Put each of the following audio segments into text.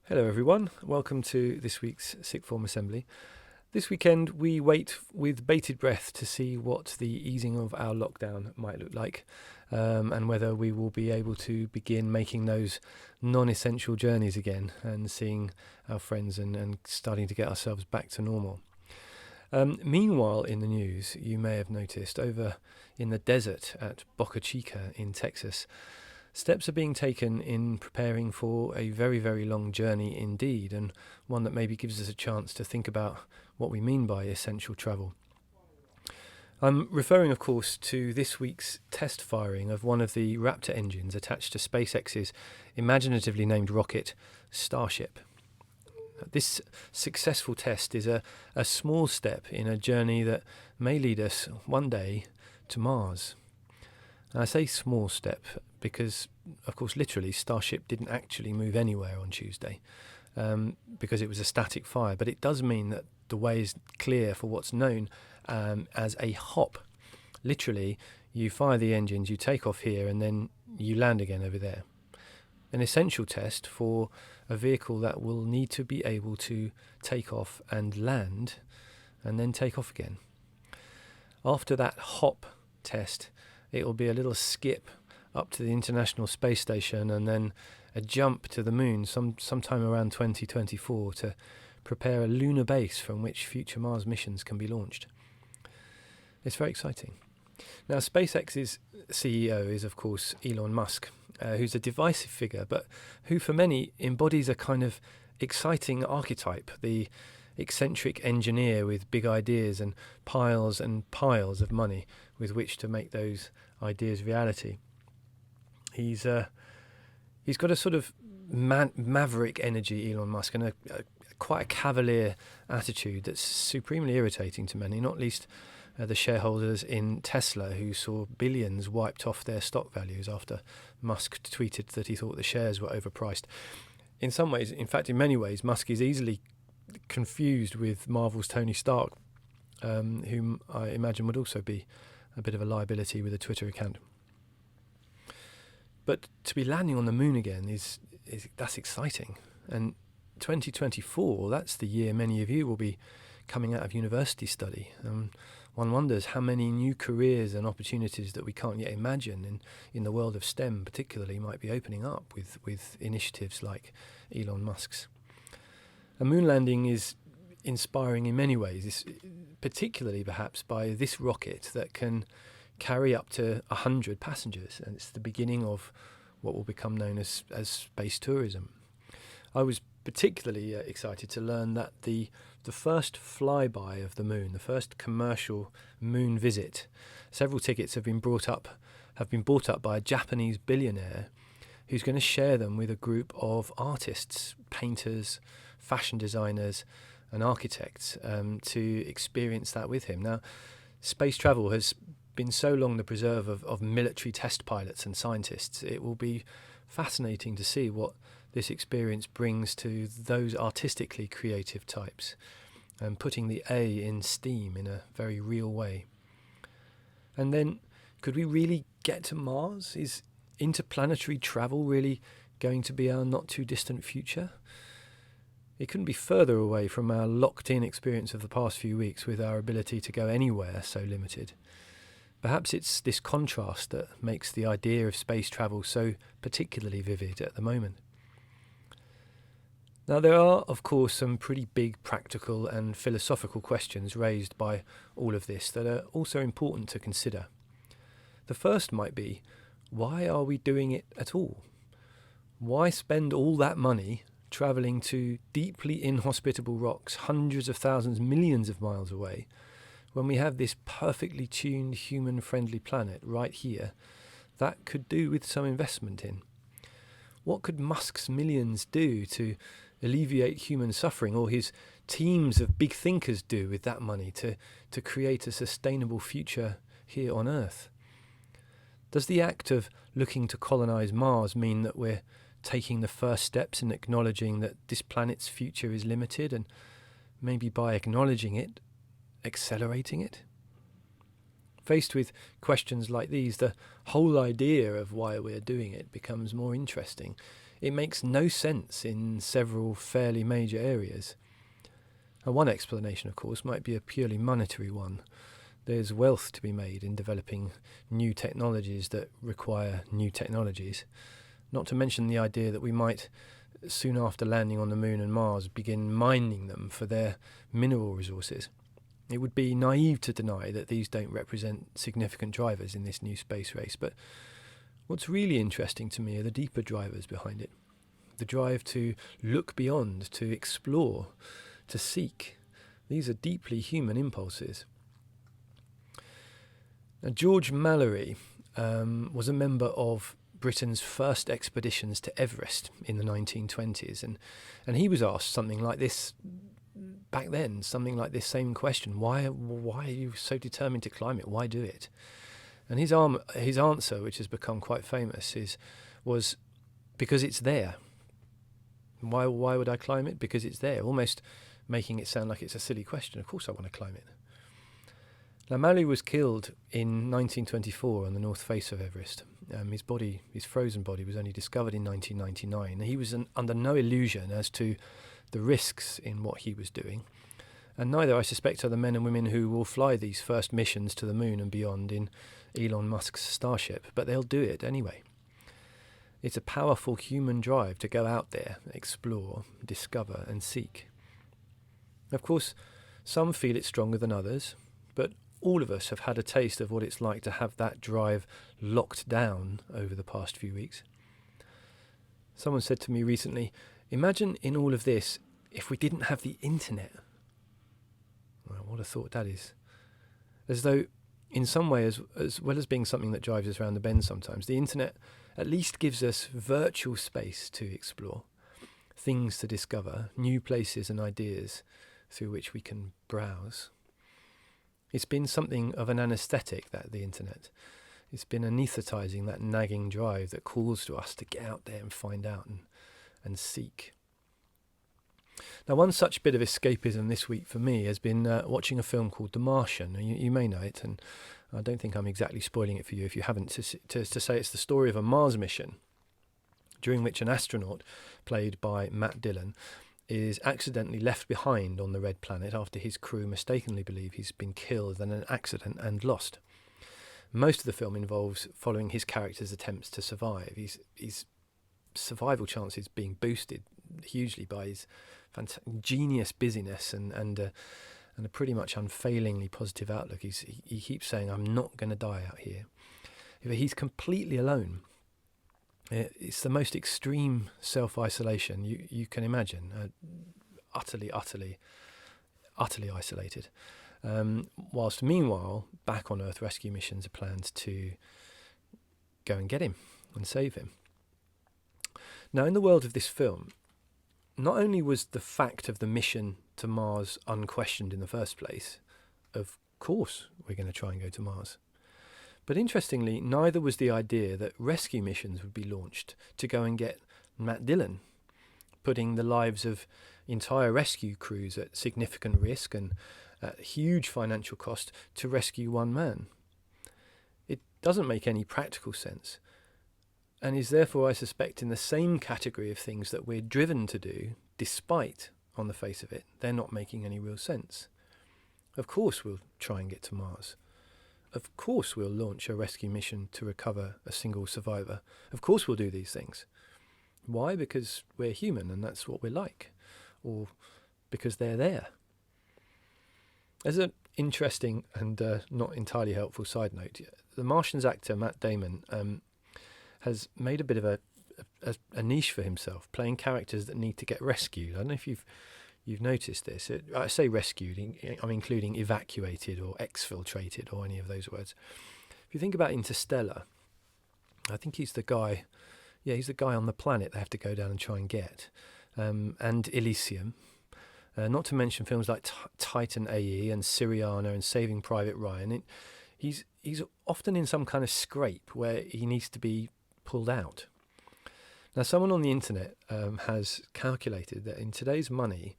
Hello everyone, welcome to this week's Sixth Form Assembly. This weekend we wait with bated breath to see what the easing of our lockdown might look like, and whether we will be able to begin making those non-essential journeys again and seeing our friends and starting to get ourselves back to normal. Meanwhile, in the news, you may have noticed over in the desert at Boca Chica in Texas, steps are being taken in preparing for a very, very long journey indeed, and one that maybe gives us a chance to think about what we mean by essential travel. I'm referring, of course, to this week's test firing of one of the Raptor engines attached to SpaceX's imaginatively named rocket, Starship. This successful test is a small step in a journey that may lead us one day to Mars. And I say small step because, of course, literally, Starship didn't actually move anywhere on Tuesday because it was a static fire. But it does mean that the way is clear for what's known as a hop. Literally, you fire the engines, you take off here, and then you land again over there. An essential test for a vehicle that will need to be able to take off and land and then take off again. After that hop test, it will be a little skip up to the International Space Station and then a jump to the moon sometime around 2024 to prepare a lunar base from which future Mars missions can be launched. It's very exciting. Now, SpaceX's CEO is, of course, Elon Musk, who's a divisive figure, but who for many embodies a kind of exciting archetype, the eccentric engineer with big ideas and piles of money with which to make those ideas reality. He's got a sort of maverick energy, Elon Musk, and quite a cavalier attitude that's supremely irritating to many, not least the shareholders in Tesla, who saw billions wiped off their stock values after Musk tweeted that he thought the shares were overpriced. In some ways, in fact, in many ways, Musk is easily confused with Marvel's Tony Stark, whom I imagine would also be a bit of a liability with a Twitter account. But to be landing on the moon again that's exciting. And 2024, that's the year many of you will be coming out of university study. One wonders how many new careers and opportunities that we can't yet imagine in the world of STEM particularly might be opening up with initiatives like Elon Musk's. A moon landing is inspiring in many ways, particularly perhaps by this rocket that can carry up to 100 passengers, and it's the beginning of what will become known as space tourism. I was particularly excited to learn that the first flyby of the moon, the first commercial moon visit, several tickets have been bought up by a Japanese billionaire who's going to share them with a group of artists, painters, fashion designers and architects to experience that with him. Now, space travel has been so long the preserve of military test pilots and scientists. It will be fascinating to see what this experience brings to those artistically creative types, and putting the A in STEAM in a very real way. And then, could we really get to Mars? Is interplanetary travel really going to be our not too distant future? It couldn't be further away from our locked-in experience of the past few weeks with our ability to go anywhere so limited. Perhaps it's this contrast that makes the idea of space travel so particularly vivid at the moment. Now, there are, of course, some pretty big practical and philosophical questions raised by all of this that are also important to consider. The first might be, why are we doing it at all? Why spend all that money travelling to deeply inhospitable rocks hundreds of thousands, millions of miles away, when we have this perfectly tuned, human-friendly planet right here that could do with some investment in? What could Musk's millions do to alleviate human suffering, or his teams of big thinkers do with that money to create a sustainable future here on Earth? Does the act of looking to colonise Mars mean that we're taking the first steps in acknowledging that this planet's future is limited, and maybe by acknowledging it, accelerating it? Faced with questions like these, the whole idea of why we're doing it becomes more interesting. it makes no sense in several fairly major areas. And one explanation, of course, might be a purely monetary one. There's wealth to be made in developing new technologies that require new technologies, not to mention the idea that we might, soon after landing on the Moon and Mars, begin mining them for their mineral resources. It would be naive to deny that these don't represent significant drivers in this new space race, but what's really interesting to me are the deeper drivers behind it. The drive to look beyond, to explore, to seek. These are deeply human impulses. Now, George Mallory was a member of Britain's first expeditions to Everest in the 1920s, and he was asked something like this back then, something like this same question: why are you so determined to climb it? Why do it? And his answer, which has become quite famous, was because it's there. Why would I climb it? Because it's there, almost making it sound like it's a silly question. Of course I want to climb it. Now, Mallory was killed in 1924 on the north face of Everest. His frozen body, was only discovered in 1999. He was under no illusion as to the risks in what he was doing. And neither, I suspect, are the men and women who will fly these first missions to the moon and beyond in Elon Musk's Starship, but they'll do it anyway. It's a powerful human drive to go out there, explore, discover and seek. Of course, some feel it stronger than others, but all of us have had a taste of what it's like to have that drive locked down over the past few weeks. Someone said to me recently, imagine in all of this if we didn't have the internet. Well, what a thought that is. As though, in some way, as well as being something that drives us around the bend sometimes, the internet at least gives us virtual space to explore, things to discover, new places and ideas through which we can browse. It's been something of an anaesthetic, the internet. It's been anaesthetising that nagging drive that calls to us to get out there and find out and seek. Now, one such bit of escapism this week for me has been watching a film called The Martian. You may know it, and I don't think I'm exactly spoiling it for you if you haven't, to say it's the story of a Mars mission during which an astronaut, played by Matt Damon, is accidentally left behind on the red planet after his crew mistakenly believe he's been killed in an accident and lost. Most of the film involves following his character's attempts to survive. His survival chances being boosted hugely by his genius busyness and a pretty much unfailingly positive outlook. He keeps saying, "I'm not going to die out here." He's completely alone. It's the most extreme self-isolation you can imagine. Utterly isolated. Whilst meanwhile, back on Earth, rescue missions are planned to go and get him and save him. Now, in the world of this film, not only was the fact of the mission to Mars unquestioned in the first place, of course we're going to try and go to Mars, but interestingly, neither was the idea that rescue missions would be launched to go and get Matt Damon, putting the lives of entire rescue crews at significant risk and at huge financial cost to rescue one man. It doesn't make any practical sense, and is therefore, I suspect, in the same category of things that we're driven to do, despite, on the face of it, they're not making any real sense. Of course we'll try and get to Mars. Of course we'll launch a rescue mission to recover a single survivor. Of course we'll do these things. Why? Because we're human and that's what we're like. Or because they're there. As an interesting and not entirely helpful side note, the Martian's actor Matt Damon has made a bit of a niche for himself, playing characters that need to get rescued. I don't know if you've noticed this. I say rescued, I'm including evacuated or exfiltrated or any of those words. If you think about Interstellar, I think he's the guy on the planet they have to go down and try and get. And Elysium. Not to mention films like Titan AE and Syriana and Saving Private Ryan. He's often in some kind of scrape where he needs to be pulled out. Now, someone on the internet has calculated that in today's money,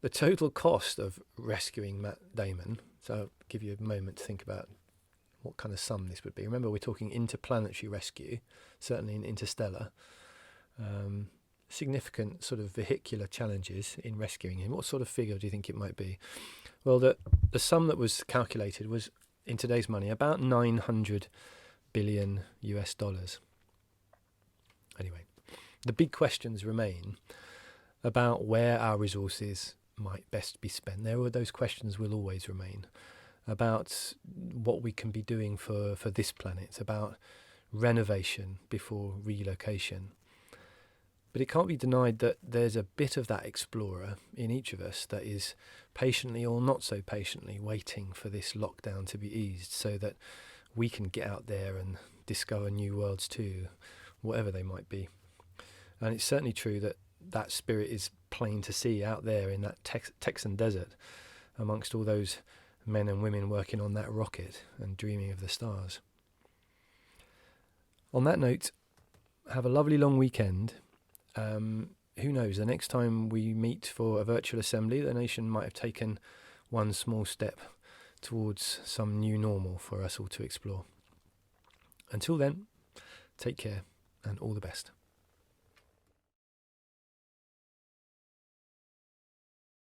the total cost of rescuing Matt Damon, so I'll give you a moment to think about what kind of sum this would be. Remember, we're talking interplanetary rescue, certainly in Interstellar. significant sort of vehicular challenges in rescuing him. What sort of figure do you think it might be? Well, the sum that was calculated was, in today's money, about 900 billion US dollars. Anyway, the big questions remain about where our resources might best be spent. Those questions will always remain, about what we can be doing for this planet, about renovation before relocation. But it can't be denied that there's a bit of that explorer in each of us that is patiently or not so patiently waiting for this lockdown to be eased so that we can get out there and discover new worlds too, whatever they might be. And it's certainly true that that spirit is plain to see out there in that Texan desert amongst all those men and women working on that rocket and dreaming of the stars. On that note, have a lovely long weekend. Who knows, the next time we meet for a virtual assembly, the nation might have taken one small step towards some new normal for us all to explore. Until then, take care and all the best.